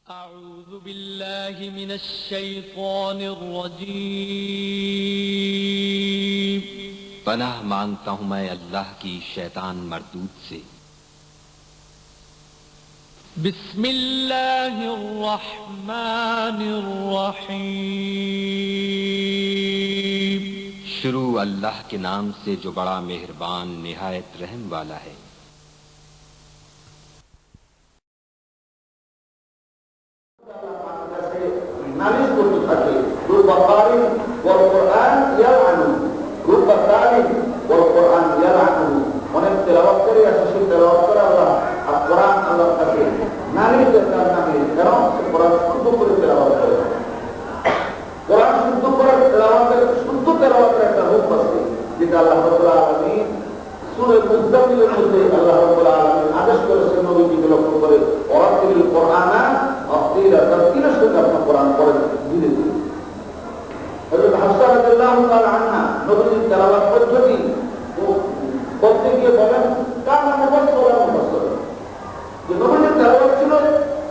أعوذ بالله من الشيطان الرجيم पनाह मांगता हूं मैं अल्लाह की शैतान मरदूद से। بسم الله الرحمن الرحيم शुरू अल्लाह के नाम से जो बड़ा मेहरबान निहायत रहम वाला है। নালিশ করতে থাকে রূপ আকারিন ওয়াল কুরআন ইয়ালানু রূপ আকারিন ওয়াল কুরআন ইয়ালানু অনেক তেলাওয়াত করে আসে সেই তেলাওয়াত করে আল্লাহ আর কুরআন আল্লাহর কাছে নালিশ দেওয়ার নামে কারণ কুরআন শুদ্ধ করে তেলাওয়াত করে কুরআন শুদ্ধ করে তেলাওয়াতের শুদ্ধ তেলাওয়াতের একটা রূপ আছে যেটা আল্লাহ রাব্বুল আলামিন সূরা মুজাম্মিলের মধ্যে আল্লাহ রাব্বুল আলামিন আদেশ করেছেন নবীকে লক্ষ্য করে ওয়াতিল কুরআনা আফদিলা তারতিলের সঙ্গে আপনি কোরআন পড়েন ধীরে ধীরে। হযরত হাফসা রাদিয়াল্লাহু তাআলা আনহা নবীর তেলাওয়াত পদ্ধতি বলতে গিয়ে বলেন কানা মুফাসসাল যে নবীর তেলাওয়াত ছিল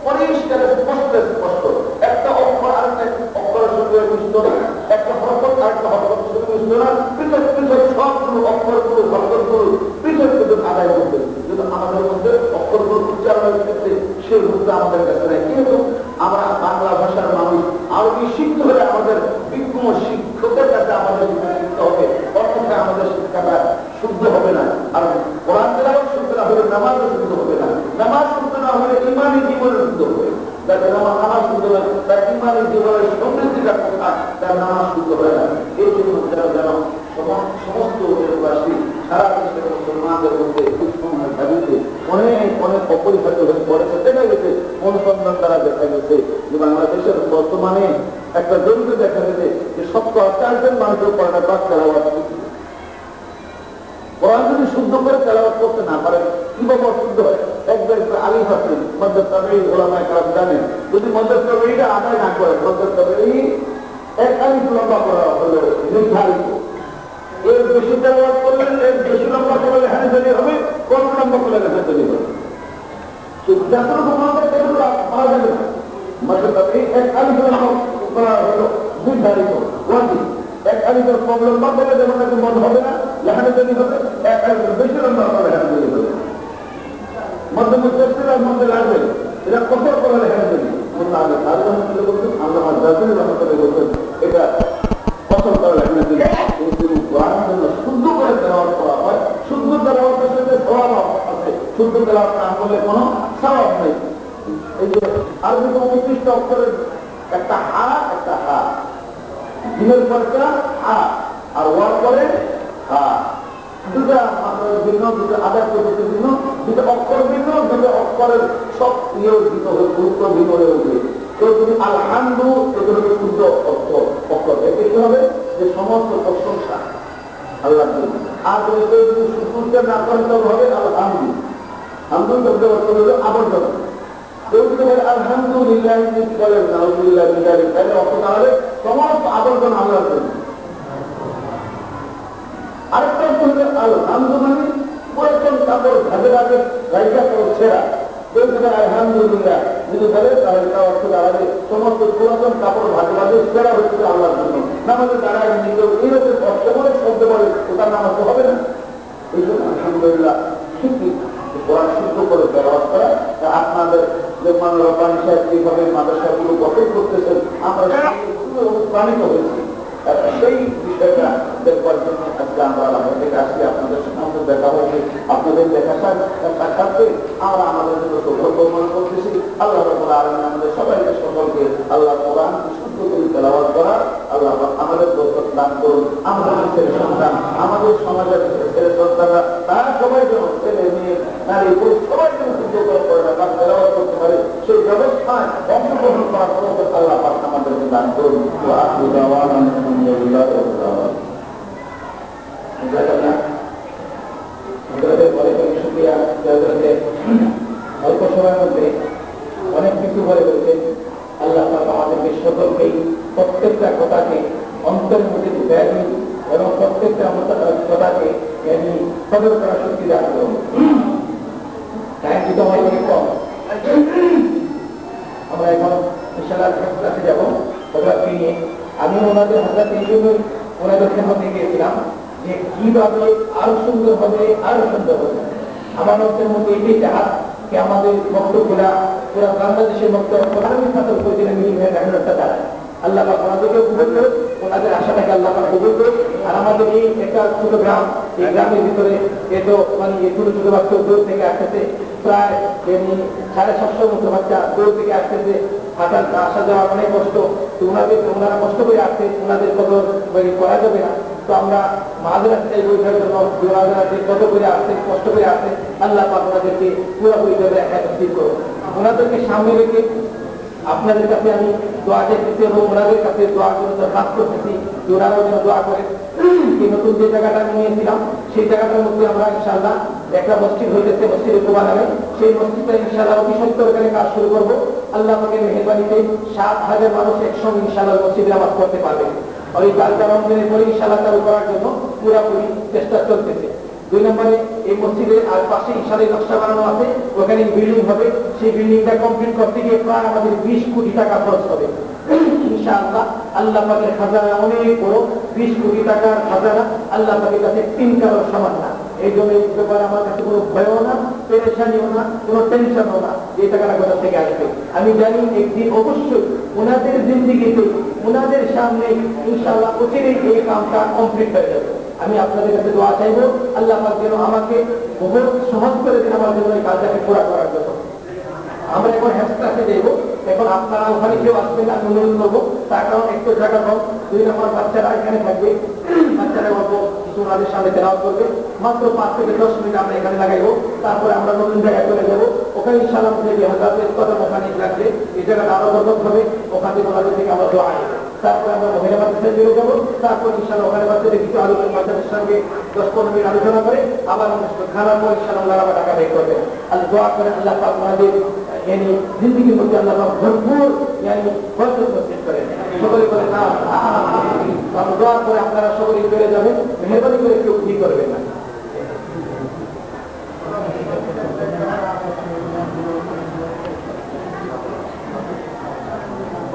পরিষ্কার স্পষ্ট স্পষ্ট, একটা অক্ষর আরেকটা অক্ষরের সঙ্গে মিশত না, একটা হরফ আরেকটা হরফের সঙ্গে মিশত না, পৃথক পৃথক সবগুলো অক্ষরগুলো হরফগুলো পৃথক পৃথক আদায় করতে। কিন্তু আমাদের মধ্যে অক্ষরগুলো উচ্চারণের ক্ষেত্রে সেই রূপটা আমাদের কাছে নেই। কিন্তু আমরা বাংলা ভাষার মানুষ আরবি শিখতে হলে আমাদের বিজ্ঞ শিক্ষকের কাছে আমাদের শিখতে হবে, অর্থাৎ আমাদের শিক্ষাটা শুদ্ধ হবে না। আর কোরআন তেলাওয়াত শুদ্ধ না হলে নামাজও শুদ্ধ হবে না, নামাজ শুদ্ধ না হলে ইমানি জীবনে শুদ্ধ হবে। যাতে নামাজ শুদ্ধ হয় তার ইমানি জীবনের সমৃদ্ধিটা কোথা তার নামাজ শুদ্ধ হয় না। এই জন্য যেন সমস্ত দেশবাসী সারা দেশের মুসলমানদের মধ্যে সময় ভাবিতে অনেক অনেক অপরিহার্য হয়ে পড়েছে। দেখা গেছে অনুসন্ধান দ্বারা দেখা গেছে যে বাংলাদেশের বর্তমানে একটা জমিতে দেখা গেছে যে 70-80 মানুষের পড়াটা পাঁচ তেলাওয়াত কোরআন যদি শুদ্ধ করে তেলাওয়াত করতে না পারে কিভাবে অশুদ্ধ হয়? একবার আলী হাসিন মধ্যে তাবেঈ ওলামায়ে কেরাম জানেন, যদি মধ্যে তাবেঈটা আদায় না করে মধ্যে তাবেঈ এক আলিফ লম্বা করা হলো নির্ধারিত, এর বেশি তেলাওয়াত করলে এর বেশি লম্বা করলে হানাফি হবে, কম লম্বা করলে হানাফি হবে। যতটুকু মানবে সেগুলো মারা যাবে না। মধ্যে তাবেঈ এক আলিফ লম্বা করা হলো নির্ধারিত ওয়াজিব, এক আলিফের কম লম্বা করলে যেমন নাকি মন হবে না হানাফি হবে, এক আলিফের বেশি লম্বা করলে হানাফি হবে। মধ্যে মুফাসসির আর মধ্যে লাগবে এটা কসর করলে হানাফি মোল্লা আলী সাহেব বলছেন, আল্লামা জাযুরি রহমাতুল্লাহ বলছেন এটা কসর করলে হানাফি। কিন্তু কোরআন শুদ্ধ করে তেলাওয়াত করা হয়, শুদ্ধ তেলাওয়াতের সাথে সওয়াব আছে, শুদ্ধ তেলাওয়াত না করলে কোনো সওয়াব নেই। এই যে আরবিতে 29টা অক্ষরের একটা হা একটা হা, জিমের পরটা হা আর ওয়ার পরে হা, দুটা ভিন্ন, দুটো আদার পদ্ধতি ভিন্ন, দুটো অক্ষর ভিন্ন, দুটো অক্ষরের সব নিয়োজিত হয়ে গুরুত্ব ভিন্ন হয়ে উঠবে। কেউ যদি আলহামদু এগুলো হচ্ছে শুদ্ধ অক্ষর, এতে কি হবে যে সমস্ত প্রশংসা আল্লাহর জন্য। আর যদি কেউ যদি শুক্রটা না করেন তবে হবে আলহামদু, হামদু শব্দ অর্থ হলো আবর্জনা। কেউ যদি বলে আলহামদুলিল্লাহ বলেন আলহামদুলিল্লাহ তাহলে অর্থ দাঁড়াবে সমস্ত আবর্জনা আল্লাহর জন্য। আরেকটা অর্থ হলে আলহামদু মানে কয়েকজন কাপড় ভাগে ভাগে জায়গা করো ছেঁড়া। কেউ যদি আলহামদুলিল্লাহ যদি বলে তাহলে তার অর্থ দাঁড়াবে সমস্ত পুরাতন কাপড় ভাগে ভাগে ছেঁড়া হচ্ছে আল্লাহর জন্য। নামাজে দাঁড়ায় নিজেও এইরকম কষ্ট করে শব্দ বলে ওটার নামাজ তো হবে না। এই জন্য আলহামদুলিল্লাহ শিখি কোরআন শুদ্ধ করে তেলাওয়াত করা। আপনাদের যে রব্বানী সাহেব এইভাবে মাদ্রাসাগুলো গঠন করতেছেন আমরা খুবই অনুপ্রাণিত হয়েছি। সেই বিষয়টা দেখবার জন্য আজকে আমরা থেকে আসছি, আপনাদের সামনে দেখা হয়েছে, আপনাদের দেখা সাক্ষাৎকে আমরা আমাদের জন্য সৌভাগ্য মনে করতেছি। আল্লাহ রাব্বুল আলামিন আমাদের সবাইকে সকলকে আল্লাহ কোরআন শুদ্ধ করে তেলাওয়াত করা আল্লাহ আমাদের বরকত দান করুন। আমাদের ছেলে সন্তান, আমাদের সমাজের ছেলে সন্তানরা তারা সবাই যেন ছেলে মেয়ে নারী পুরুষ সবাই যেন শুদ্ধ করে পড়ে বা তেলাওয়াত করতে পারে সেই ব্যবস্থায় অংশগ্রহণ করার পর আল্লাহ পাক আমাদেরকে দান করুন। অল্প সময়ের মধ্যে অনেক কিছু বলে বলছেন। আল্লাহ আমাদেরকে সকলকেই প্রত্যেকটা কথাকে অন্তরের মধ্যে ঢুকাই দিন এবং প্রত্যেকটা কথাকে সদর করার শক্তি দান করুন। টাইম দিতে হয় কম, আমরা এখন আমি ওনাদের হাজার এই জন্যই ওনাদের খেদমতে গিয়েছিলাম যে কিভাবে আরো সুন্দর হবে, আরো সুন্দর হবে। আমার মতের মধ্যে এটাই চাহা যে আমাদের বক্তব্যরা পুরো বাংলাদেশের বক্তব্য প্রধানমন্ত্রী ছাত্র পরিচয় মিটিং হয়ে একটা দাঁড়ায়। আল্লাহ পাক ওনাদেরকে কবুল করুন, ওনাদের আশাটাকে আল্লাহ পাক কবুল করুন। আর আমাদের এই একটা ছোট গ্রাম, এই গ্রামের ভিতরে এত মানে ছোট ছোট বাচ্চা দূর থেকে আসতেছে, প্রায় 750 মতো বাচ্চা দূর থেকে আসতেছে। আসা যাওয়া অনেক কষ্ট, তো ওনারা কষ্ট করে আসছে, ওনাদের কত করা যাবে না। তো আমরা মাহাজরাত এই বইটার জন্য কত করে আসছে, কষ্ট করে আসছে, আল্লাহ পাক ওনাদেরকে পুরোপুরি ভাবে একত্রিত করুন। ওনাদেরকে সামনে রেখে আপনাদের কাছে আমি দোয়া চাইতেছি এবং ওনাদের কাছে দোয়ার জন্য দরখাস্ত করতেছি যে ওনারাও যেন দোয়া করে। এই নতুন যে জায়গাটা নিয়েছিলাম সেই জায়গাটার মধ্যে আমরা ইনশাআল্লাহ একটা মসজিদ হইতেছে, মসজিদে কুবা নামে, সেই মসজিদটা ইনশাআল্লাহ অতি সত্তর কাজ শুরু করবো। আল্লাহ পাকের মেহেরবানিতে 7,000 মানুষ একসঙ্গে ইনশাআল্লাহ মসজিদে নামাজ পড়তে পারবে। আর এই কাজটা রমজানের পরে ইনশাআল্লাহ চালু করার জন্য পুরোপুরি চেষ্টা চলতেছে। 2 নম্বরে এই মসজিদের আর পাশে ইনশাআল্লাহ নকশা বানানো আছে, ওখানে বিল্ডিং হবে। সেই বিল্ডিংটা কমপ্লিট করতে গিয়ে প্রায় আমাদের 20 কোটি টাকা খরচ হবে ইনশাআল্লাহ। আল্লাহ পাকের খাজানা অনেক বড়, 20 কোটি টাকার খাজানা আল্লাহ পাকের কাছে 3 কারোর সমান না। এই জন্য এই ব্যাপারে আমার কাছে কোনো ভয়ও না, পেরেশানিও না, কোনো টেনশনও না এই টাকাটা কোথা থেকে আসবে। আমি জানি একদিন অবশ্যই ওনাদের জিন্দিগিতে ওনাদের সামনে ইনশাআল্লাহ অচিরেই এই কামটা কমপ্লিট হয়ে যাবে। আমি আপনাদের কাছে দোয়া চাইবো আল্লাহ পাক যেন আমাকে বহুত সহজ করে দিন আমার জন্য এই কাজটাকে পুরা করার জন্য। আমরা এখন হ্যাস্টাকে যাইব, এখন আপনারা ওখানে কেউ আসবেন না, অনুরোধ করবো। তার কারণ একটু জায়গা কম, 2 নম্বর বাচ্চারা এখানে থাকবে, বাচ্চারা গল্প কিছু ওনাদের সামনে তেলাওয়াত করবে। মাত্র 5 থেকে 10 মিনিট আমরা এখানে লাগাইবো, তারপরে আমরা নতুন জায়গায় চলে যাবো। ওখানে ইনশাআল্লাহ যে হাজার কদম ওখানে লাগবে, এই জায়গাটা আরো বরকত হবে। ওখান থেকে ওনাদের থেকে আমরা দোয়া আনি, তারপরে আমরা মহিলা মাদ্রাসায় চলে যাবো। তারপর ইনশাআল্লাহ ওখানে বাচ্চাদের কিছু আলোচনা, বাচ্চাদের সঙ্গে 10-15 মিনিট আলোচনা করে আবার খানার পর ইনশাআল্লাহ আবার টাকা বের করবে। আল্লাহ দোয়া করে আল্লাহ পাক ওনাদের জিন্দিগির মধ্যে আল্লাহ ভরপুর বরকত নসিব করেন। সকলে বলে না দোয়া করে আপনারা সকলে চলে যাবেন, মেহরবানি করে কেউ ভুল করবেন না।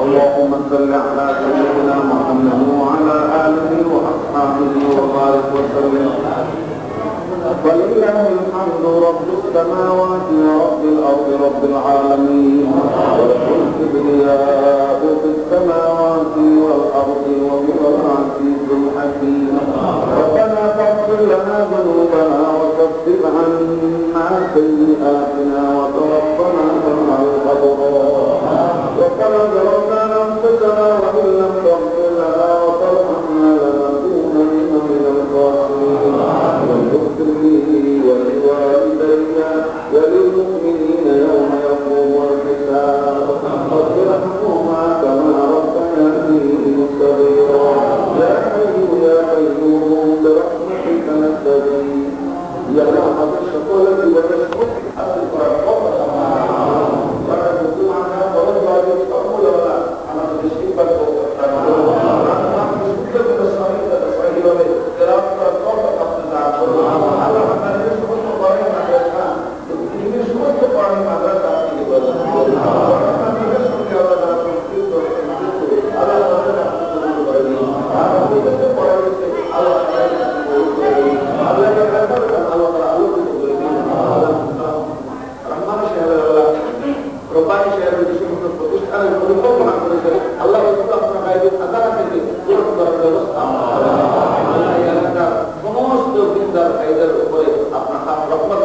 اللهم صل على سيدنا محمد وعلى آله وأصحابه وبارك وسلم. ولله الحمد رب السماوات ورب الأرض رب العالمين، وله الكبرياء في السماوات والأرض وهو العزيز الحكيم. ربنا فاغفر لنا ذنوبنا وكفر عنا سيئاتنا وتوفنا مع الأبرار. ربنا ظلمنا أنفسنا وإن لم تغفر لنا وترحمنا لنكونن من الخاسرين. واغفر لي ولوالدي وللمؤمنين يوم يقوم الحساب. رب ارحمهما كما ربياني صغيرا. يا حي يا قيوم برحمتك نستغيث. يا رحمة الشكوى والرزق সমস্ত বৃন্দার ভাইদের উপরে আপনার রহমত